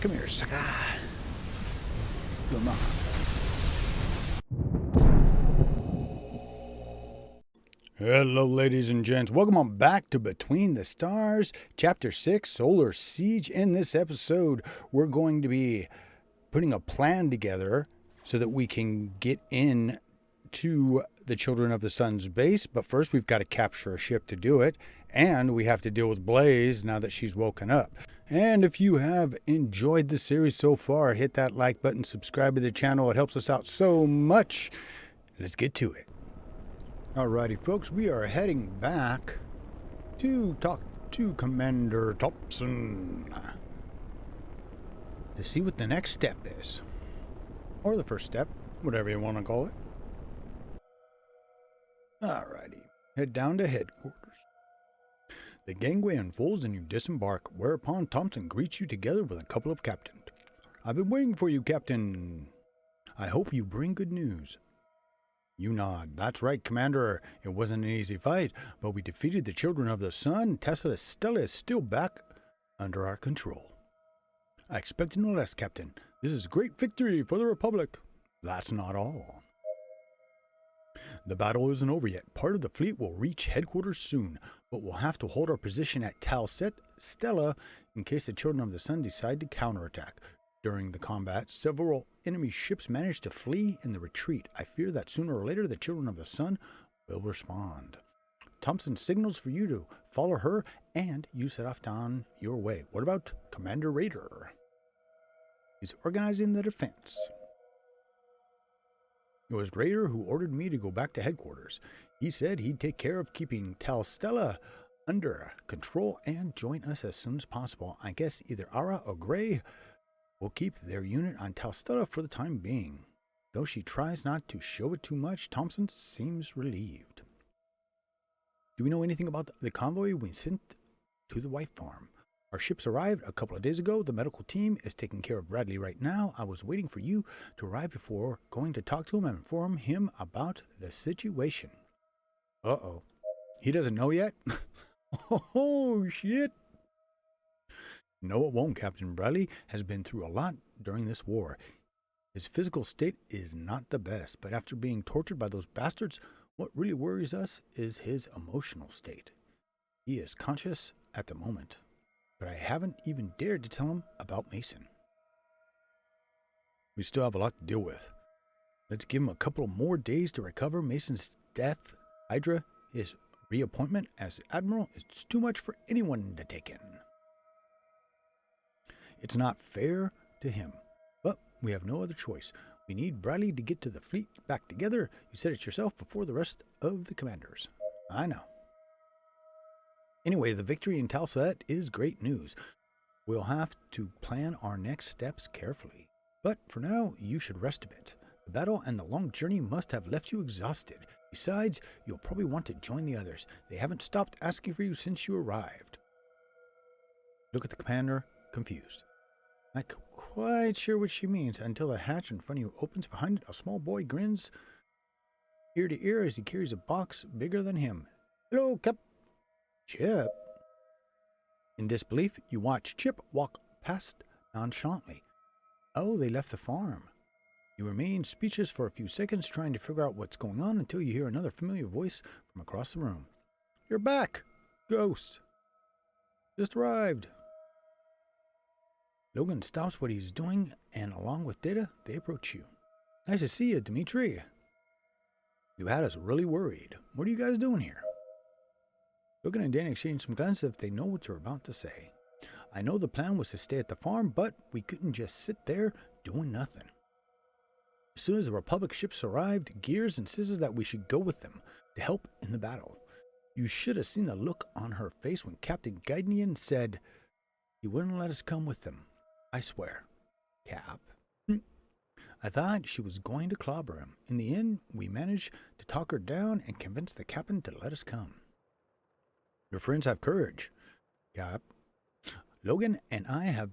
Come here, sucker. Come on. Hello, ladies and gents. Welcome on back to Between the Stars, Chapter 6, Solar Siege. In this episode, we're going to be putting a plan together so that we can get in to the Children of the Sun's base. But first, we've got to capture a ship to do it. And we have to deal with Blaze now that she's woken up. And if you have enjoyed the series so far, hit that like button, subscribe to the channel. It helps us out so much. Let's get to it. Alrighty, folks, we are heading back to talk to Commander Thompson to see what the next step is. Or the first step, whatever you want to call it. Alrighty, head down to headquarters. The gangway unfolds and you disembark, whereupon Thompson greets you together with a couple of captains. I've been waiting for you, Captain. I hope you bring good news. You nod. That's right, Commander. It wasn't an easy fight, but we defeated the Children of the Sun. Tesla Stella is still back under our control. I expect no less, Captain. This is a great victory for the Republic. That's not all. The battle isn't over yet. Part of the fleet will reach headquarters soon, but we'll have to hold our position at Talset Stella in case the Children of the Sun decide to counterattack. During the combat, several enemy ships managed to flee in the retreat. I fear that sooner or later the Children of the Sun will respond. Thompson signals for you to follow her, and you set off down your way. What about Commander Raider? He's organizing the defense. It was Raider who ordered me to go back to headquarters. He said he'd take care of keeping Tal Stella under control and join us as soon as possible. I guess either Ara or Gray will keep their unit on Tal Stella for the time being. Though she tries not to show it too much, Thompson seems relieved. Do we know anything about the convoy we sent to the White Farm? Our ships arrived a couple of days ago. The medical team is taking care of Bradley right now. I was waiting for you to arrive before going to talk to him and inform him about the situation. Uh-oh. He doesn't know yet? Oh, shit. No, it won't. Captain Bradley has been through a lot during this war. His physical state is not the best, but after being tortured by those bastards, what really worries us is his emotional state. He is conscious at the moment, but I haven't even dared to tell him about Mason. We still have a lot to deal with. Let's give him a couple more days to recover. Mason's death, Hydra, his reappointment as Admiral, it's too much for anyone to take in. It's not fair to him, but we have no other choice. We need Bradley to get to the fleet back together. You said it yourself before the rest of the commanders. I know. Anyway, the victory in Talset is great news. We'll have to plan our next steps carefully. But for now, you should rest a bit. The battle and the long journey must have left you exhausted. Besides, you'll probably want to join the others. They haven't stopped asking for you since you arrived. Look at the commander, confused. Not quite sure what she means until the hatch in front of you opens. Behind it, a small boy grins ear to ear as he carries a box bigger than him. Hello, Cap. Chip. In disbelief, you watch Chip walk past nonchalantly. Oh, they left the farm. You remain speechless for a few seconds, trying to figure out what's going on until you hear another familiar voice from across the room. You're back, Ghost. Just arrived. Logan stops what he's doing, and along with Data, they approach you. Nice to see you, Dimitri. You had us really worried. What are you guys doing here? Logan and Dan exchange some glances if they know what you're about to say. I know the plan was to stay at the farm, but we couldn't just sit there doing nothing. As soon as the Republic ships arrived, Gears insisted that we should go with them to help in the battle. You should have seen the look on her face when Captain Guidenian said he wouldn't let us come with them. I swear. Cap. I thought she was going to clobber him. In the end, we managed to talk her down and convince the captain to let us come. Your friends have courage, Cap. Logan and I have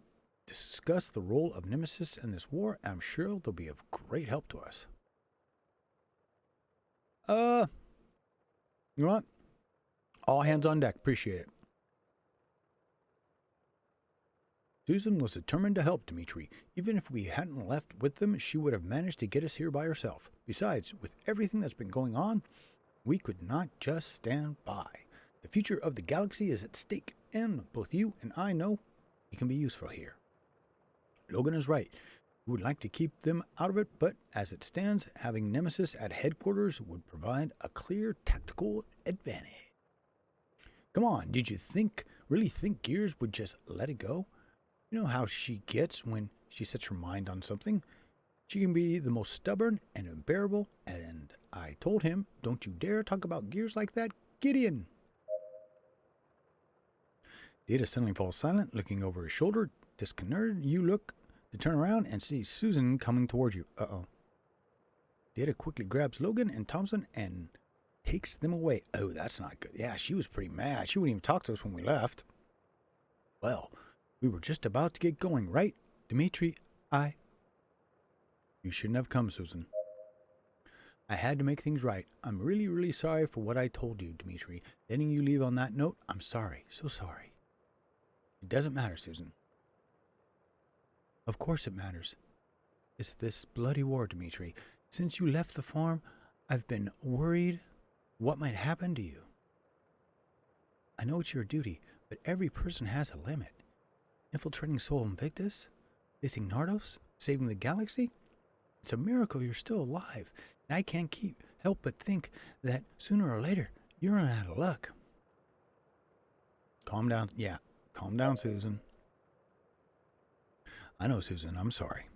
discussed the role of Nemesis in this war, and I'm sure they'll be of great help to us. You know what? All hands on deck. Appreciate it. Susan was determined to help Dmitri. Even if we hadn't left with them, she would have managed to get us here by herself. Besides, with everything that's been going on, we could not just stand by. The future of the galaxy is at stake, and both you and I know we can be useful here. Logan is right. We would like to keep them out of it, but as it stands, having Nemesis at headquarters would provide a clear tactical advantage. Come on, did you really think Gears would just let it go? You know how she gets when she sets her mind on something. She can be the most stubborn and unbearable, and I told him, don't you dare talk about Gears like that, Gideon. Data suddenly falls silent, looking over his shoulder. Disconcerted, you look to turn around and see Susan coming towards you. Uh-oh. Data quickly grabs Logan and Thompson and takes them away. Oh, that's not good. Yeah, she was pretty mad. She wouldn't even talk to us when we left. Well, we were just about to get going, right? Dmitri, You shouldn't have come, Susan. I had to make things right. I'm really, really sorry for what I told you, Dmitri. Letting you leave on that note, I'm sorry. So sorry. It doesn't matter, Susan. Of course it matters. It's this bloody war, Dmitri. Since you left the farm, I've been worried what might happen to you. I know it's your duty, but every person has a limit. Infiltrating Sol Invictus, facing Nardos, saving the galaxy. It's a miracle you're still alive, and I can't help but think that sooner or later you're running out of luck. Calm down. Yeah, calm down, Susan. I know, Susan. I'm sorry.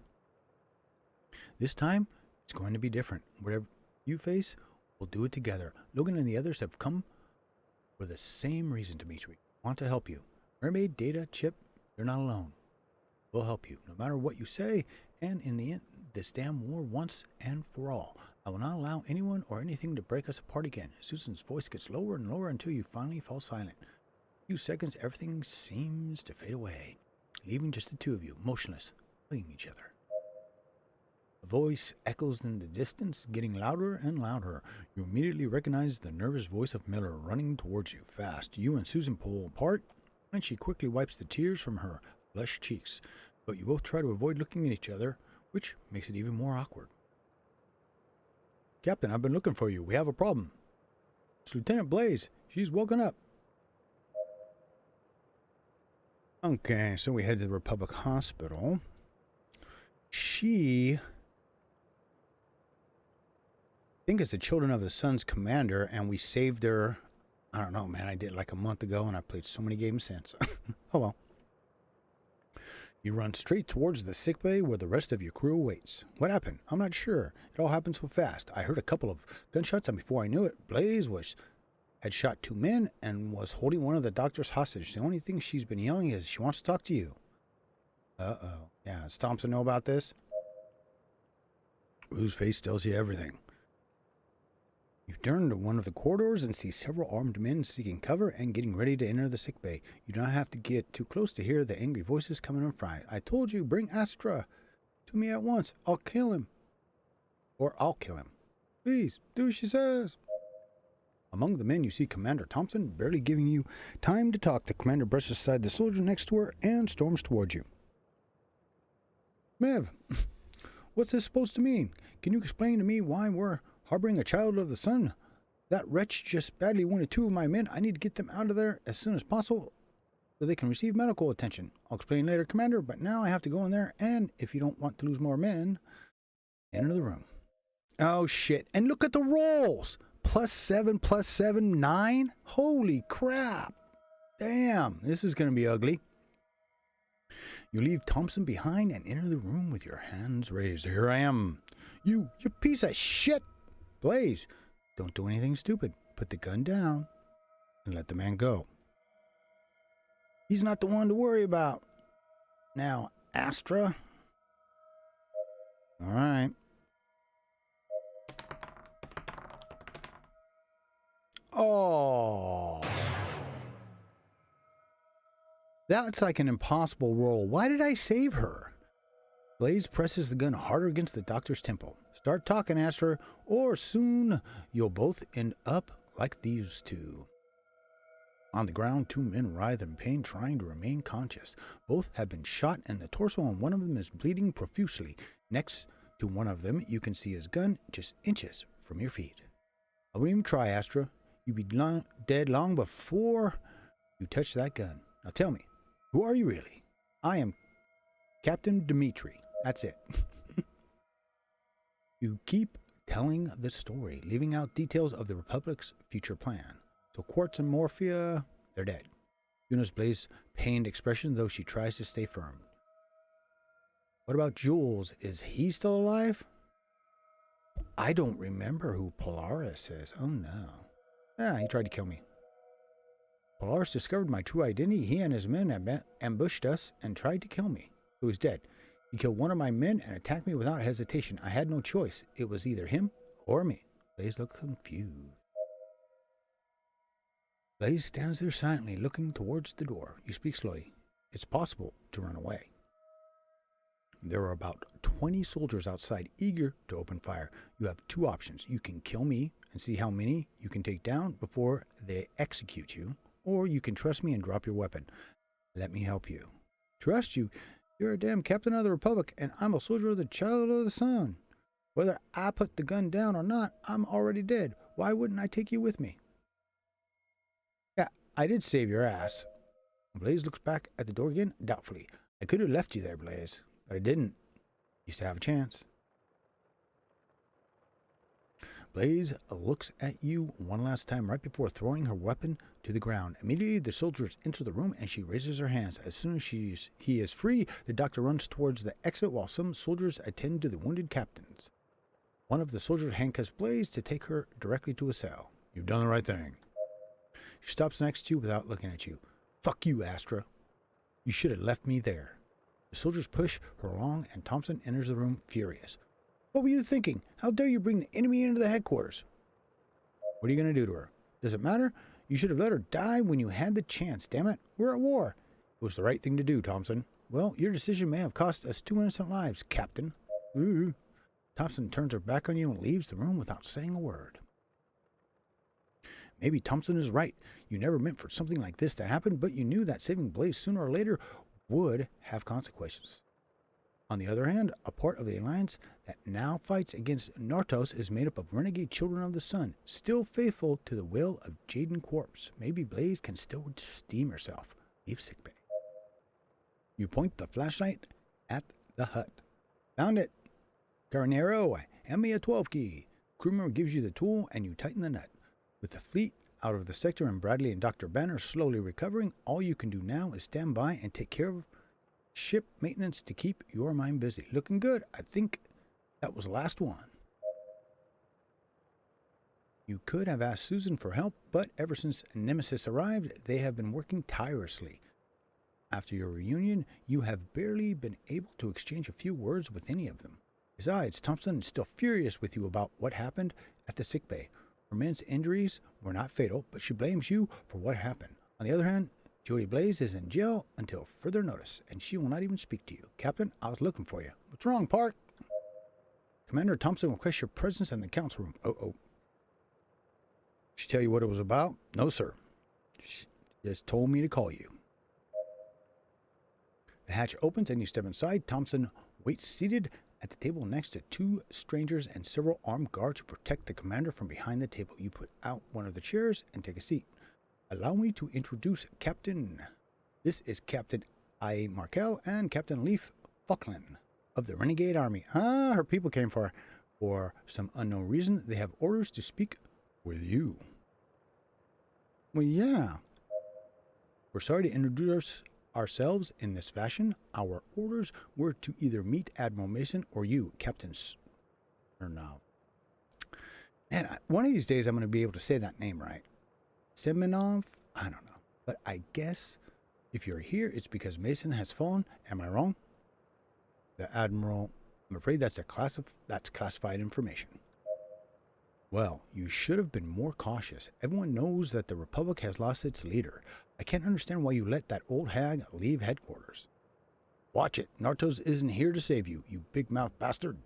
This time, it's going to be different. Whatever you face, we'll do it together. Logan and the others have come for the same reason, Dmitri. Want to help you. Mermaid, Data, Chip, you're not alone. We'll help you, no matter what you say, and in the end, this damn war once and for all. I will not allow anyone or anything to break us apart again. Susan's voice gets lower and lower until you finally fall silent. In a few seconds, everything seems to fade away, leaving just the two of you, motionless, hugging each other. A voice echoes in the distance, getting louder and louder. You immediately recognize the nervous voice of Miller running towards you fast. You and Susan pull apart, and she quickly wipes the tears from her flushed cheeks. But you both try to avoid looking at each other, which makes it even more awkward. Captain, I've been looking for you. We have a problem. It's Lieutenant Blaze. She's woken up. Okay, so we head to the Republic Hospital. She, I think, is the Children of the Sun's commander, and we saved her. I don't know, man. I did it like a month ago, and I played so many games since. Oh well. You run straight towards the sickbay where the rest of your crew awaits. What happened? I'm not sure. It all happened so fast. I heard a couple of gunshots, and before I knew it, Blaze had shot 2 men and was holding one of the doctors hostage. The only thing she's been yelling is she wants to talk to you. Uh-oh. Yeah, does Thompson know about this? Whose face tells you everything. You turn to one of the corridors and see several armed men seeking cover and getting ready to enter the sickbay. You do not have to get too close to hear the angry voices coming on front. I told you, bring Astra to me at once. I'll kill him. Or I'll kill him. Please, do as she says. Among the men, you see Commander Thompson, barely giving you time to talk. The commander brushes aside the soldier next to her and storms towards you. Mev, what's this supposed to mean? Can you explain to me why we're harboring a child of the sun? That wretch just badly wounded 2 of my men. I need to get them out of there as soon as possible so they can receive medical attention. I'll explain later, Commander, but now I have to go in there, and if you don't want to lose more men, enter the room. Oh, shit. And look at the rolls. +7, +7, 9? Holy crap. Damn, this is going to be ugly. You leave Thompson behind and enter the room with your hands raised. Here I am. You piece of shit. Blaze, don't do anything stupid. Put the gun down and let the man go. He's not the one to worry about. Now, Astra. All right. Oh. That's like an impossible roll. Why did I save her? Blaze presses the gun harder against the doctor's temple. Start talking, Astra, or soon you'll both end up like these two. On the ground, two men writhe in pain, trying to remain conscious. Both have been shot in the torso, and one of them is bleeding profusely. Next to one of them, you can see his gun just inches from your feet. I wouldn't even try, Astra. You'd be dead long before you touch that gun. Now tell me, who are you really? I am Captain Dimitri. That's it. You keep telling the story, leaving out details of the Republic's future plan. So Quartz and Morphia, they're dead. Yuna's Blaze pained expression, though she tries to stay firm. What about Jules? Is he still alive? I don't remember who Polaris is. Oh no. Ah, he tried to kill me. Polaris discovered my true identity. He and his men ambushed us and tried to kill me. He was dead. He killed one of my men and attacked me without hesitation. I had no choice. It was either him or me. Blaze looked confused. Blaze stands there silently, looking towards the door. You speak slowly. It's possible to run away. There are about 20 soldiers outside, eager to open fire. You have two options. You can kill me and see how many you can take down before they execute you, or you can trust me and drop your weapon. Let me help you. Trust you? You're a damn captain of the Republic, and I'm a soldier of the Child of the Sun. Whether I put the gun down or not, I'm already dead. Why wouldn't I take you with me? Yeah, I did save your ass. Blaze looks back at the door again, doubtfully. I could have left you there, Blaze, but I didn't. Used to have a chance. Blaze looks at you one last time right before throwing her weapon to the ground. Immediately, the soldiers enter the room and she raises her hands. As soon as he is free, the doctor runs towards the exit while some soldiers attend to the wounded captains. One of the soldiers handcuffs Blaze to take her directly to a cell. You've done the right thing. She stops next to you without looking at you. Fuck you, Astra. You should have left me there. The soldiers push her along and Thompson enters the room furious. What were you thinking? How dare you bring the enemy into the headquarters? What are you going to do to her? Does it matter? You should have let her die when you had the chance, damn it. We're at war. It was the right thing to do, Thompson. Well, your decision may have cost us 2 innocent lives, Captain. Ooh. Thompson turns her back on you and leaves the room without saying a word. Maybe Thompson is right. You never meant for something like this to happen, but you knew that saving Blaze sooner or later would have consequences. On the other hand, a part of the alliance that now fights against Nartos is made up of renegade children of the sun, still faithful to the will of Jaden Corpse. Maybe Blaze can still redeem herself. Leave sickbay. You point the flashlight at the hut. Found it. Carnero, hand me a 12 key. Crewmember gives you the tool and you tighten the nut. With the fleet out of the sector and Bradley and Dr. Banner slowly recovering, all you can do now is stand by and take care of ship maintenance to keep your mind busy. Looking good. I think that was the last one. You could have asked Susan for help, but ever since Nemesis arrived, they have been working tirelessly. After your reunion, you have barely been able to exchange a few words with any of them. Besides, Thompson is still furious with you about what happened at the sickbay. Her men's injuries were not fatal, but she blames you for what happened. On the other hand, Jody Blaze is in jail until further notice, and she will not even speak to you. Captain, I was looking for you. What's wrong, Park? Commander Thompson requests your presence in the council room. Oh. She tell you what it was about? No, sir. She just told me to call you. The hatch opens and you step inside. Thompson waits seated at the table next to 2 strangers and several armed guards who protect the commander from behind the table. You put out one of the chairs and take a seat. Allow me to introduce Captain. This is Captain I. Markel and Captain Leaf Falkland of the Renegade Army. Her people came for some unknown reason. They have orders to speak with you. Well, yeah. We're sorry to introduce ourselves in this fashion. Our orders were to either meet Admiral Mason or you, Captain Smirnov. Man, one of these days I'm going to be able to say that name right. Semenov? I don't know. But I guess if you're here, it's because Mason has fallen. Am I wrong? The Admiral, I'm afraid that's classified information. Well, you should have been more cautious. Everyone knows that the Republic has lost its leader. I can't understand why you let that old hag leave headquarters. Watch it. Nartos isn't here to save you, you big-mouthed bastard.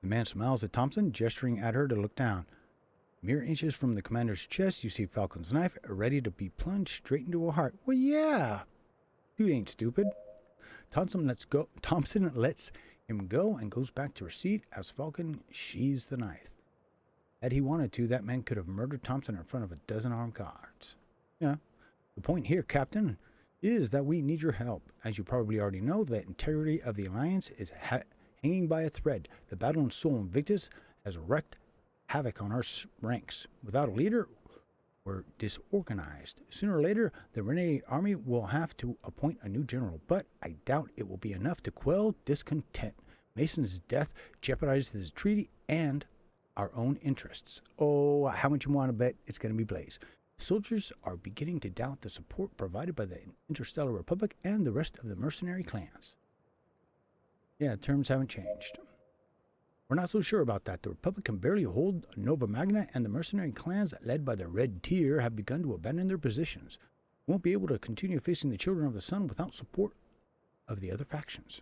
The man smiles at Thompson, gesturing at her to look down. Mere inches from the commander's chest, you see Falcon's knife, ready to be plunged straight into her heart. Well, yeah. Dude ain't stupid. Thompson lets him go and goes back to her seat as Falcon sheathes the knife. Had he wanted to, that man could have murdered Thompson in front of a dozen armed guards. Yeah. The point here, Captain, is that we need your help. As you probably already know, the integrity of the Alliance is hanging by a thread. The battle in Sol Invictus has wreaked havoc on our ranks. Without a leader, we're disorganized. Sooner or later, the renegade army will have to appoint a new general, but I doubt it will be enough to quell discontent. Mason's death jeopardizes the treaty and our own interests. Oh, how much you want to bet it's going to be Blaze? Soldiers are beginning to doubt the support provided by the Interstellar Republic and the rest of the mercenary clans. Yeah, terms haven't changed. We're not so sure about that. The Republic can barely hold Nova Magna, and the mercenary clans led by the Red Tier have begun to abandon their positions. We won't be able to continue facing the Children of the Sun without support of the other factions.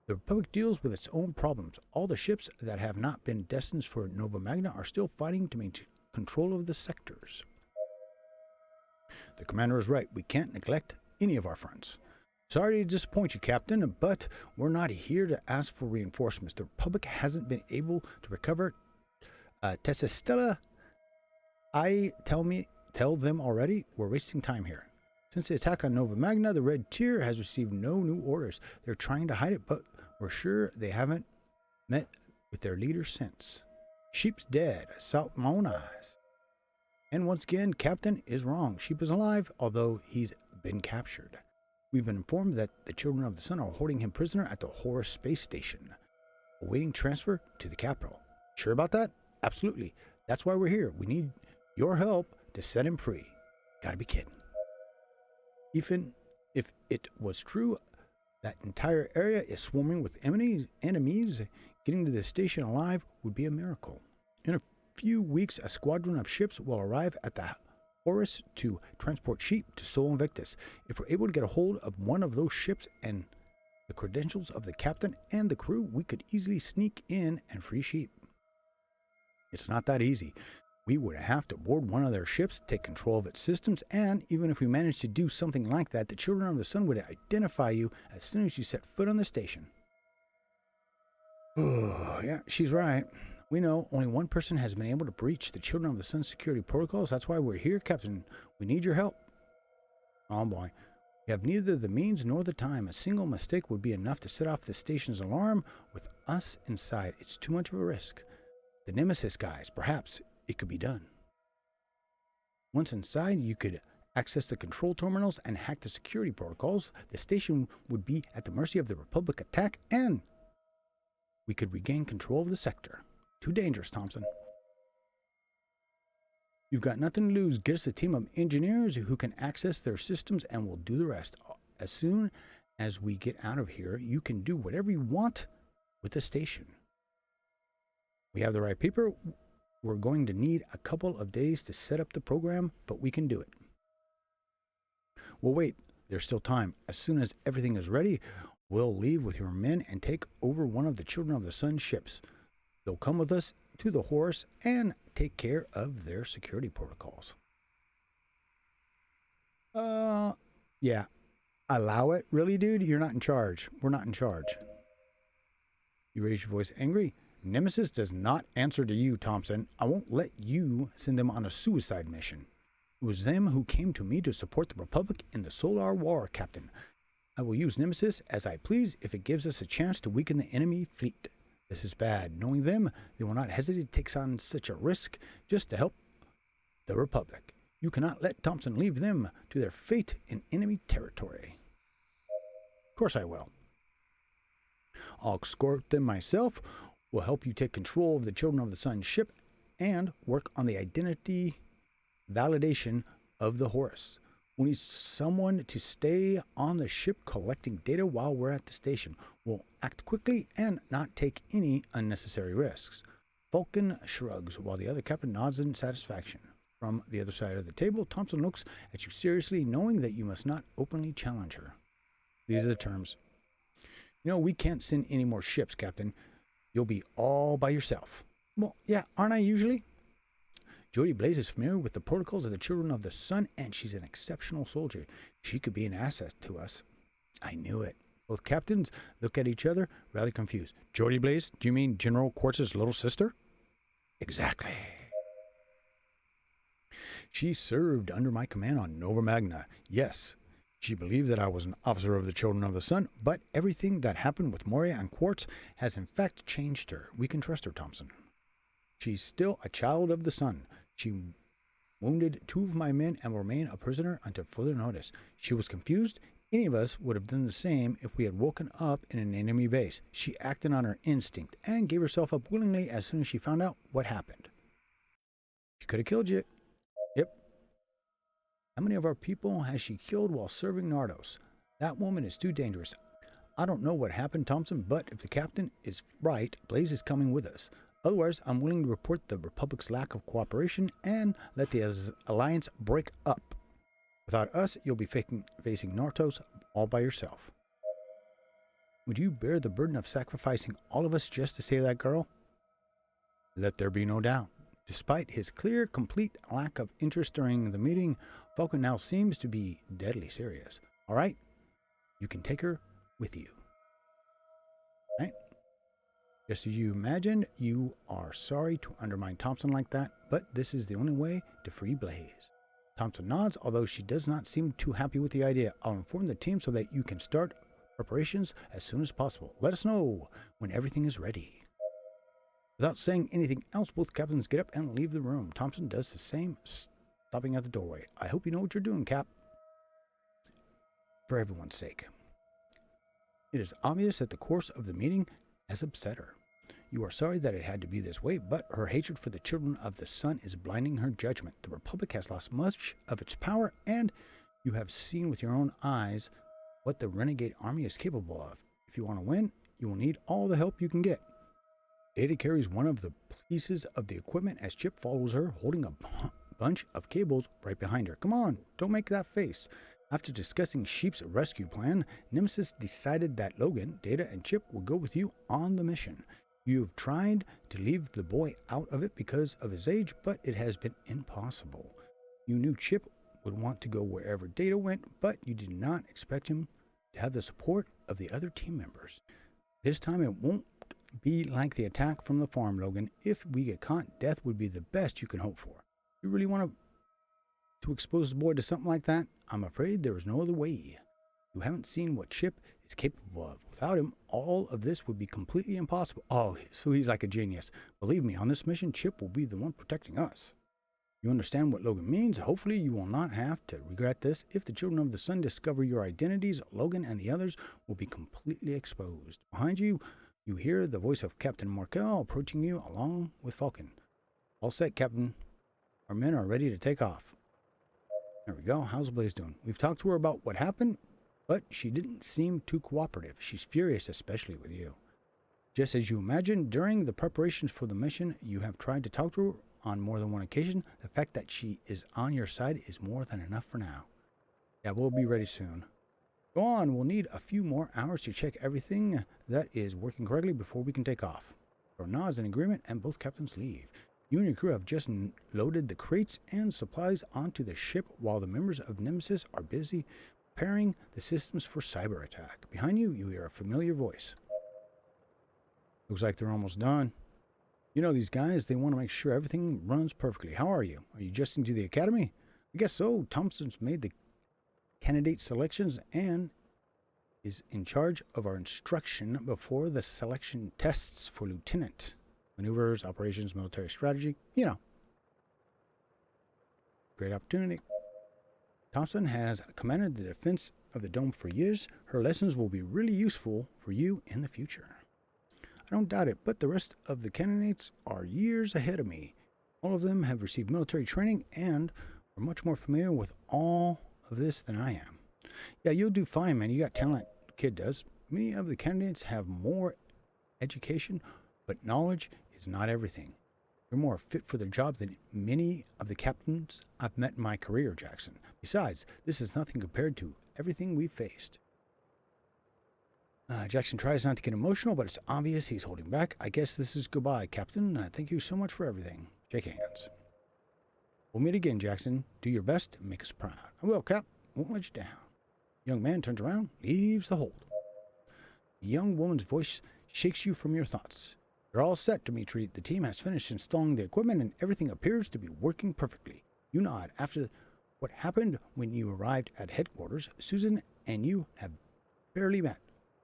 The Republic deals with its own problems. All the ships that have not been destined for Nova Magna are still fighting to maintain control of the sectors. The commander is right. We can't neglect any of our fronts. Sorry to disappoint you, Captain, but we're not here to ask for reinforcements. The Republic hasn't been able to recover Tessestella. Tell them already, we're wasting time here. Since the attack on Nova Magna, the Red Tier has received no new orders. They're trying to hide it, but we're sure they haven't met with their leader since. Sheep's dead. Salmonas. And once again, Captain is wrong. Sheep is alive, although he's been captured. We've been informed that the Children of the Sun are holding him prisoner at the AORUS space station, awaiting transfer to the capital. Sure about that? Absolutely. That's why we're here. We need your help to set him free. Gotta be kidding. Even if it was true, that entire area is swarming with enemies. Getting to the station alive would be a miracle. In a few weeks, a squadron of ships will arrive at the AORUS to transport sheep to Sol Invictus. If we're able to get a hold of one of those ships and the credentials of the captain and the crew, we could easily sneak in and free sheep. It's not that easy. We would have to board one of their ships, take control of its systems, and even if we managed to do something like that, the Children of the Sun would identify you as soon as you set foot on the station. Oh, yeah, she's right. We know only one person has been able to breach the Children of the Sun security protocols. That's why we're here, Captain. We need your help. Oh boy. We have neither the means nor the time. A single mistake would be enough to set off the station's alarm. With us inside, it's too much of a risk. The Nemesis guys, perhaps it could be done. Once inside, you could access the control terminals and hack the security protocols. The station would be at the mercy of the Republic attack, and we could regain control of the sector. Too dangerous, Thompson. You've got nothing to lose. Get us a team of engineers who can access their systems, and we'll do the rest. As soon as we get out of here, you can do whatever you want with the station. We have the right paper. We're going to need a couple of days to set up the program, but we can do it. Well, wait. There's still time. As soon as everything is ready, we'll leave with your men and take over one of the Children of the Sun ships. They'll come with us to the AORUS and take care of their security protocols. Yeah. Allow it? Really, dude? You're not in charge. We're not in charge. You raise your voice angry. Nemesis does not answer to you, Thompson. I won't let you send them on a suicide mission. It was them who came to me to support the Republic in the Solar War, Captain. I will use Nemesis as I please if it gives us a chance to weaken the enemy fleet. This is bad. Knowing them, they will not hesitate to take on such a risk just to help the Republic. You cannot let Thompson leave them to their fate in enemy territory. Of course I will. I'll escort them myself, will help you take control of the Children of the Sun ship, and work on the identity validation of the AORUS. We need someone to stay on the ship collecting data while we're at the station. We'll act quickly and not take any unnecessary risks. Falcon shrugs while the other captain nods in satisfaction. From the other side of the table, Thompson looks at you seriously, knowing that you must not openly challenge her. These are the terms. You know, we can't send any more ships, Captain. You'll be all by yourself. Well, yeah, aren't I usually? Jody Blaze is familiar with the protocols of the Children of the Sun, and she's an exceptional soldier. She could be an asset to us. I knew it. Both captains look at each other, rather confused. Jody Blaze? Do you mean General Quartz's little sister? Exactly. She served under my command on Nova Magna. Yes, she believed that I was an officer of the Children of the Sun, but everything that happened with Moria and Quartz has in fact changed her. We can trust her, Thompson. She's still a child of the Sun. She wounded 2 of my men and will remain a prisoner until further notice. She was confused. Any of us would have done the same if we had woken up in an enemy base. She acted on her instinct and gave herself up willingly as soon as she found out what happened. She could have killed you. Yep. How many of our people has she killed while serving Nardos? That woman is too dangerous. I don't know what happened, Thompson, but if the captain is right, Blaze is coming with us. Otherwise, I'm willing to report the Republic's lack of cooperation and let the alliance break up. Without us, you'll be facing Nardos all by yourself. Would you bear the burden of sacrificing all of us just to save that girl? Let there be no doubt. Despite his clear, complete lack of interest during the meeting, Vulcan now seems to be deadly serious. All right? You can take her with you. Right? Just as you imagined, you are sorry to undermine Thompson like that, but this is the only way to free Blaze. Thompson nods, although she does not seem too happy with the idea. I'll inform the team so that you can start preparations as soon as possible. Let us know when everything is ready. Without saying anything else, both captains get up and leave the room. Thompson does the same, stopping at the doorway. I hope you know what you're doing, Cap. For everyone's sake. It is obvious that the course of the meeting has upset her. You are sorry that it had to be this way, but her hatred for the Children of the Sun is blinding her judgment. The Republic has lost much of its power, and you have seen with your own eyes what the renegade army is capable of. If you want to win, you will need all the help you can get. Data carries one of the pieces of the equipment as Chip follows her, holding a bunch of cables right behind her. Come on, don't make that face. After discussing Sheep's rescue plan, Nemesis decided that Logan, Data, and Chip would go with you on the mission. You've tried to leave the boy out of it because of his age, but it has been impossible. You knew Chip would want to go wherever Data went, but you did not expect him to have the support of the other team members. This time it won't be like the attack from the farm, Logan. If we get caught, death would be the best you can hope for. You really want to expose the boy to something like that? I'm afraid there is no other way. You haven't seen what Chip is capable of. Without him, all of this would be completely impossible. Oh, so he's like a genius. Believe me, on this mission, Chip will be the one protecting us. You understand what Logan means? Hopefully you will not have to regret this. If the Children of the Sun discover your identities, Logan and the others will be completely exposed. Behind you, you hear the voice of Captain Markel approaching you along with Falcon. All set, Captain. Our men are ready to take off. There we go. How's Blaze doing? We've talked to her about what happened, but she didn't seem too cooperative. She's furious, especially with you. Just as you imagined, during the preparations for the mission, you have tried to talk to her on more than one occasion. The fact that she is on your side is more than enough for now. Yeah, we'll be ready soon. Go on, we'll need a few more hours to check everything that is working correctly before we can take off. There are nods in agreement, and both captains leave. You and your crew have just loaded the crates and supplies onto the ship while the members of Nemesis are busy preparing the systems for cyber attack. Behind you, you hear a familiar voice. Looks like they're almost done. You know these guys, they want to make sure everything runs perfectly. How are you? Are you just into the academy? I guess so. Thompson's made the candidate selections and is in charge of our instruction before the selection tests for lieutenant. Maneuvers, operations, military strategy, you know. Great opportunity. Thompson has commanded the defense of the dome for years. Her lessons will be really useful for you in the future. I don't doubt it, but the rest of the candidates are years ahead of me. All of them have received military training and are much more familiar with all of this than I am. Yeah, you'll do fine, man. You got talent, kid does. Many of the candidates have more education, but knowledge is not everything. You're more fit for the job than many of the captains I've met in my career, Jackson. Besides, this is nothing compared to everything we've faced. Jackson tries not to get emotional, but it's obvious he's holding back. I guess this is goodbye, Captain. Thank you so much for everything. Shake hands. We'll meet again, Jackson. Do your best and make us proud. I will, Cap. Won't let you down. Young man turns around, leaves the hold. The young woman's voice shakes you from your thoughts. You're all set, Dimitri. The team has finished installing the equipment and everything appears to be working perfectly. You nod. After what happened when you arrived at headquarters, Susan and you have barely met.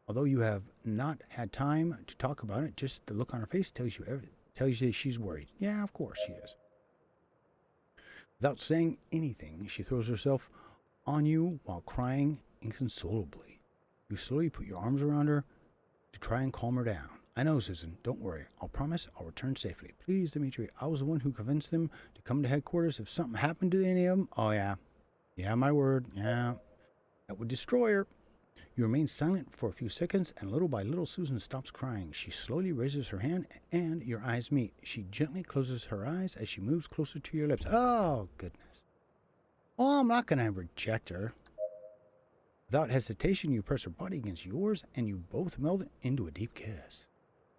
Although you have not had time to talk about it, just the look on her face tells you everything. Tells you she's worried. Yeah, of course she is. Without saying anything, she throws herself on you while crying inconsolably. You slowly put your arms around her to try and calm her down. I know, Susan. Don't worry. I'll promise I'll return safely. Please, Dimitri. I was the one who convinced them to come to headquarters. If something happened to any of them, oh yeah. Yeah, my word. Yeah. That would destroy her. You remain silent for a few seconds, and little by little Susan stops crying. She slowly raises her hand, and your eyes meet. She gently closes her eyes as she moves closer to your lips. Oh, goodness. Oh, I'm not going to reject her. Without hesitation, you press her body against yours, and you both meld into a deep kiss.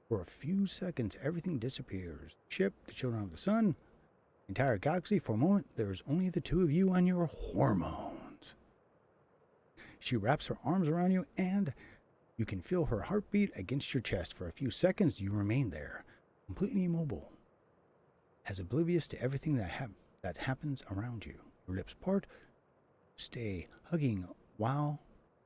For a few seconds, everything disappears. The ship, the children of the sun, the entire galaxy. For a moment, there's only the two of you and your hormones. She wraps her arms around you, and you can feel her heartbeat against your chest. For a few seconds, you remain there, completely immobile, as oblivious to everything that happens around you. Your lips part, stay hugging while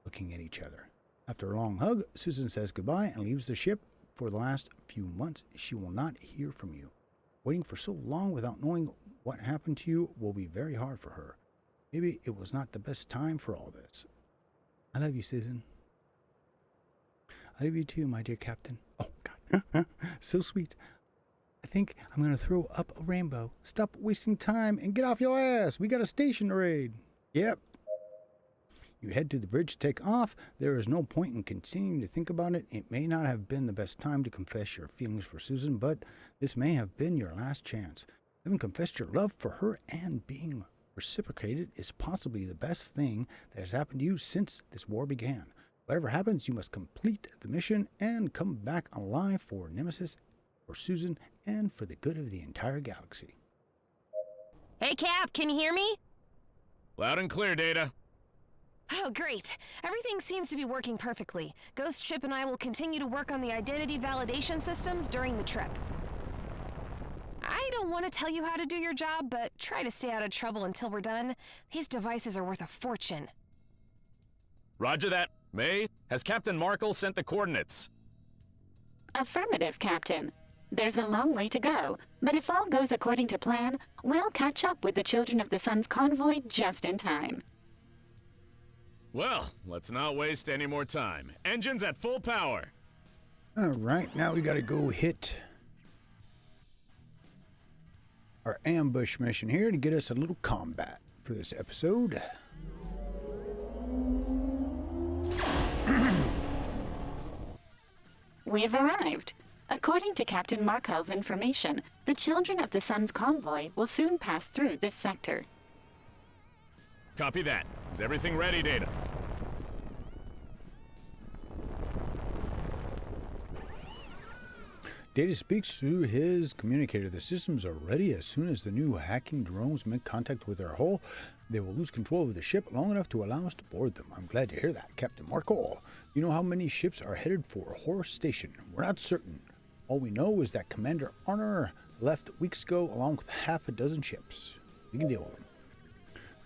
looking at each other. After a long hug, Susan says goodbye and leaves the ship. For the last few months, she will not hear from you. Waiting for so long without knowing what happened to you will be very hard for her. Maybe it was not the best time for all this. I love you, Susan. I love you too, my dear Captain. Oh, God. So sweet. I think I'm going to throw up a rainbow. Stop wasting time and get off your ass. We got a station to raid. Yep. You head to the bridge to take off. There is no point in continuing to think about it. It may not have been the best time to confess your feelings for Susan, but this may have been your last chance. Having confessed your love for her and being reciprocated is possibly the best thing that has happened to you since this war began. Whatever happens, you must complete the mission and come back alive for Nemesis, for Susan, and for the good of the entire galaxy. Hey, Cap, can you hear me? Loud and clear, Data. Oh, great. Everything seems to be working perfectly. Ghost Ship and I will continue to work on the identity validation systems during the trip. I don't want to tell you how to do your job, but try to stay out of trouble until we're done. These devices are worth a fortune. Roger that. May, has Captain Markle sent the coordinates? Affirmative, Captain. There's a long way to go, but if all goes according to plan, we'll catch up with the Children of the Sun's convoy just in time. Well, let's not waste any more time. Engines at full power. All right, now we got to go hit our ambush mission here to get us a little combat for this episode. We've arrived. According to Captain Markel's information, the Children of the Sun's convoy will soon pass through this sector. Copy that. Is everything ready, Data? Data speaks through his communicator. The systems are ready. As soon as the new hacking drones make contact with our hull, they will lose control of the ship long enough to allow us to board them. I'm glad to hear that, Captain Markle. You know how many ships are headed for Horus Station? We're not certain. All we know is that Commander Honor left weeks ago along with half a dozen ships. We can deal with them.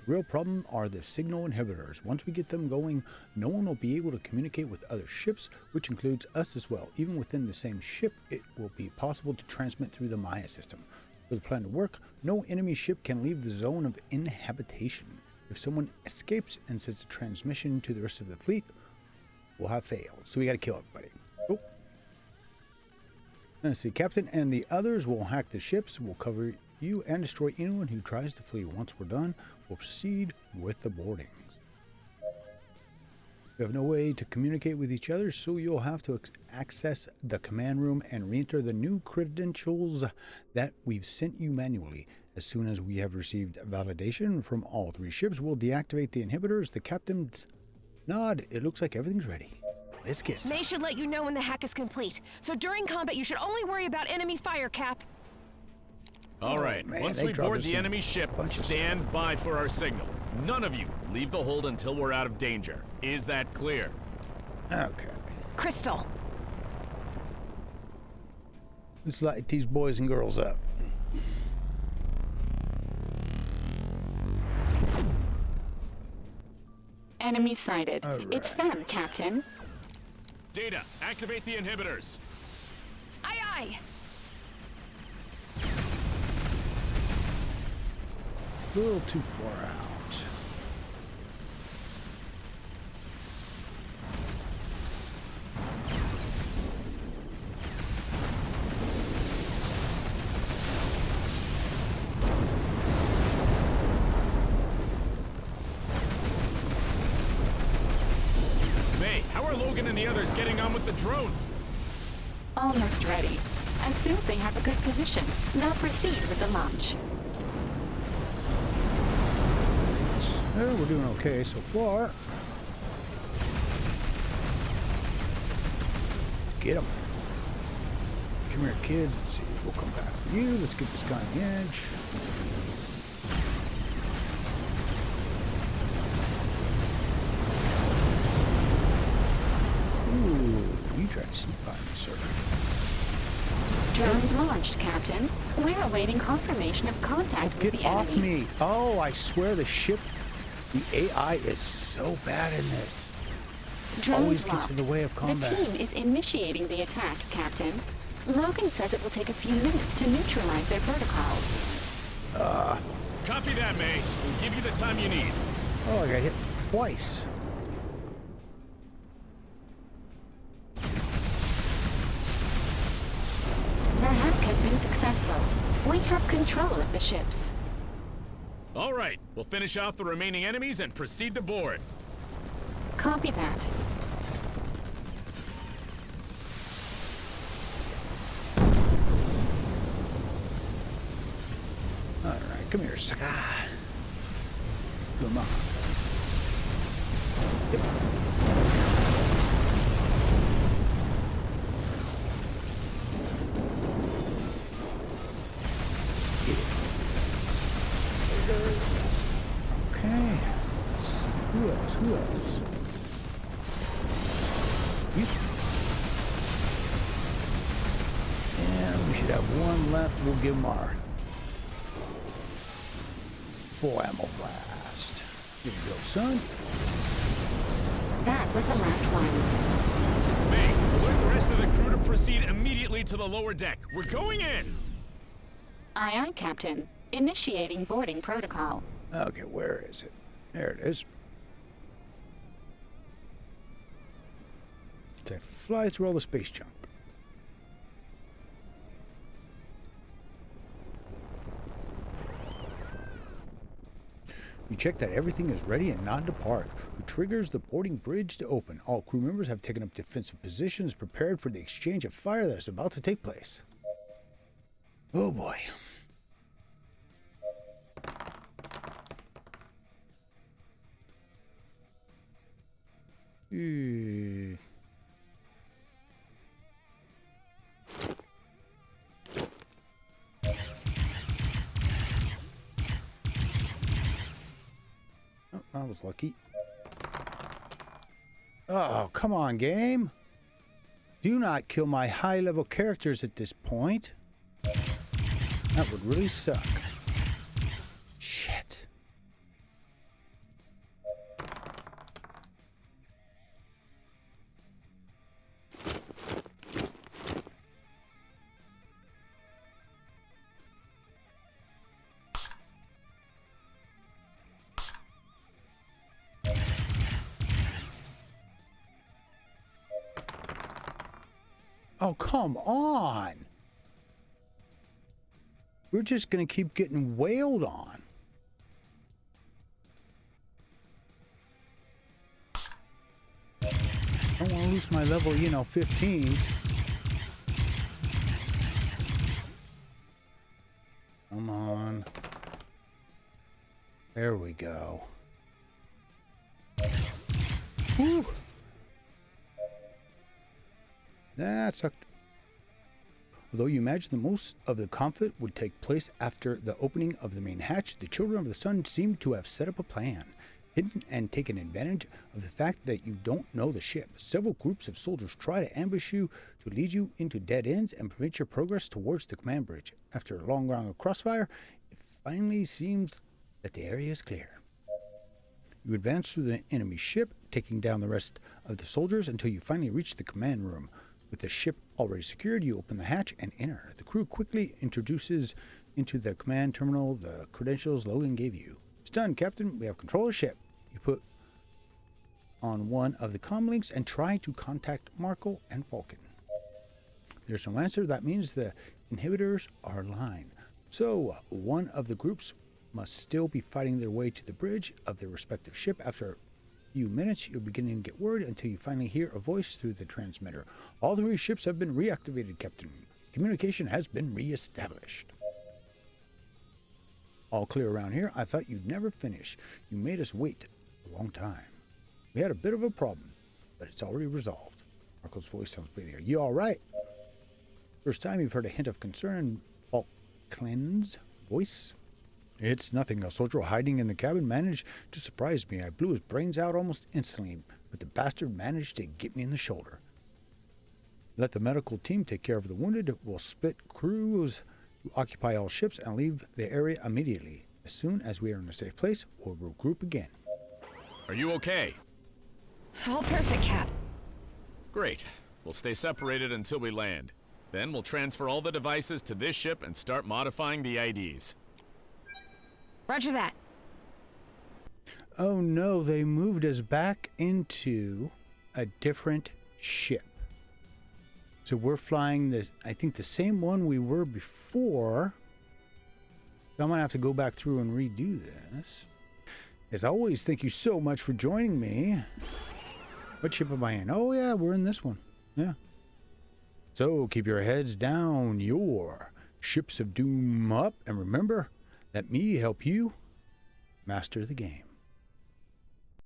The real problem are the signal inhibitors. Once we get them going, no one will be able to communicate with other ships, which includes us as well. Even within the same ship, it will be possible to transmit through the Maya system. For the plan to work, no enemy ship can leave the zone of inhabitation. If someone escapes and sends a transmission to the rest of the fleet, we'll have failed. So we got to kill everybody. Oh. Let's see, Captain and the others will hack the ships. We'll cover you and destroy anyone who tries to flee. Once we're done, we'll proceed with the boardings. We have no way to communicate with each other, so you'll have to access the command room and re-enter the new credentials that we've sent you manually. As soon as we have received validation from all three ships, we'll deactivate the inhibitors. The captain's nod. It looks like everything's ready. Let's get some. May should let you know when the hack is complete. So during combat, you should only worry about enemy fire, Cap. All right, man, once they we dropped board us the some enemy ship, bunch of stand by for our signal. None of you leave the hold until we're out of danger. Is that clear? Okay. Crystal. Let's light these boys and girls up. Enemy sighted. All It's right. them, Captain. Data, activate the inhibitors. Aye, aye. A little too far out. May, how are Logan and the others getting on with the drones? Almost ready. As soon as they have a good position, they'll proceed with the launch. Well, we're doing okay so far. Get them. Come here, kids. Let's see. We'll come back for you. Let's get this guy on the edge. Ooh, you tried to sneak by me, sir. Drones launched, Captain. We're awaiting confirmation of contact with Get the off enemy. me. Oh, I swear the ship, the AI is so bad in this. Drones Always gets locked. in the way of combat. The team is initiating the attack, Captain. Logan says it will take a few minutes to neutralize their protocols. Copy that, May. We'll give you the time you need. Oh, I got hit twice. The hack has been successful. We have control of the ships. All right, we'll finish off the remaining enemies and proceed to board. Copy that. All right, come here, sucker. Come on. Yep. Okay. Let's see. Who else? Who else? You. And we should have one left. We'll give him our full ammo blast. Here you go, son. That was the last one. May, alert the rest of the crew to proceed immediately to the lower deck. We're going in! Aye, aye, Captain. Initiating boarding protocol. Okay, where is it? There it is. To fly through all the space junk. You check that everything is ready and non-depart, who triggers the boarding bridge to open. All crew members have taken up defensive positions, prepared for the exchange of fire that is about to take place. Oh boy. Oh, I was lucky. Oh, come on, game. Do not kill my high-level characters at this point. That would really suck. Shit. Oh, come on. We're just going to keep getting wailed on. I don't want to lose my level, 15. Come on. There we go. Whew. That sucked. Although you imagine that most of the conflict would take place after the opening of the main hatch, the Children of the Sun seem to have set up a plan, hidden and taken advantage of the fact that you don't know the ship. Several groups of soldiers try to ambush you to lead you into dead ends and prevent your progress towards the command bridge. After a long round of crossfire, it finally seems that the area is clear. You advance through the enemy ship, taking down the rest of the soldiers until you finally reach the command room. With the ship already secured, you open the hatch and enter. The crew quickly introduces into the command terminal the credentials Logan gave you. It's done, Captain. We have control of the ship. You put on one of the comm links and try to contact Markle and Falcon. There's no answer. That means the inhibitors are aligned. So one of the groups must still be fighting their way to the bridge of their respective ship. After few minutes, you're beginning to get word until you finally hear a voice through the transmitter. All 3 ships have been reactivated, Captain. Communication has been reestablished. All clear around here. I thought you'd never finish. You made us wait a long time. We had a bit of a problem, but it's already resolved. Marco's voice sounds breathier. You all right? First time you've heard a hint of concern in Falkland's voice? It's nothing. A soldier hiding in the cabin managed to surprise me. I blew his brains out almost instantly, but the bastard managed to get me in the shoulder. Let the medical team take care of the wounded. We'll split crews who occupy all ships and leave the area immediately. As soon as we are in a safe place, we'll regroup again. Are you okay? All perfect, Cap. Great. We'll stay separated until we land. Then we'll transfer all the devices to this ship and start modifying the IDs. Roger that. Oh no, they moved us back into a different ship. So we're flying this, I think the same one we were before. So I'm gonna have to go back through and redo this. As always, thank you so much for joining me. What ship am I in? Oh yeah, we're in this one. Yeah. So keep your heads down, your ships of doom up, and remember, let me help you master the game.